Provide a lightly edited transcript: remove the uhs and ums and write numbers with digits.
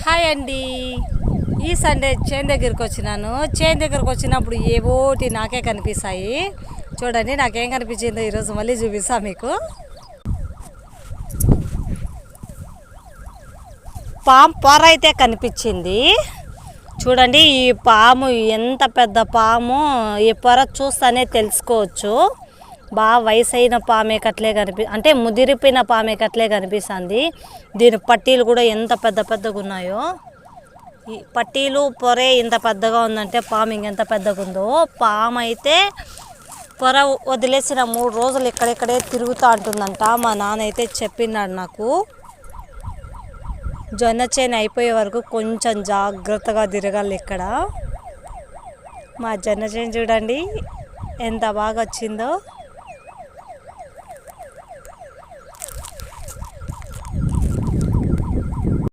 Hi అండి. ఈ Sunday చేను దగ్గరికి వచ్చినాను. చేను దగ్గరికి వచ్చినప్పుడు ఏవోటి నాకే కనిపిస్తాయి. చూడండి నాకేం కనిపించిందో ఈరోజు మళ్ళీ చూపిస్తా మీకు. పాము పొర అయితే కనిపించింది. చూడండి ఈ పాము ఎంత పెద్ద పాము, ఈ పొర చూస్తానే తెలుసుకోవచ్చు. బాగా వయసు అయిన పామే కట్లే అంటే ముదిరిపోయిన పామే కట్లే కనిపిస్తుంది. దీని పట్టీలు కూడా ఎంత పెద్ద పెద్దగా ఉన్నాయో. ఈ పట్టీలు పొరే ఇంత పెద్దగా ఉందంటే పాము ఇంకెంత పెద్దగా ఉందో. పాము అయితే పొర వదిలేసిన 3 రోజులు ఇక్కడిక్కడే తిరుగుతూ ఉంటుందంట. మా నాన్న అయితే చెప్పినాడు నాకు. జొన్న చేను అయిపోయే వరకు కొంచెం జాగ్రత్తగా తిరగాలి ఇక్కడ. మా జొన్న చేను చూడండి ఎంత బాగా వచ్చిందో.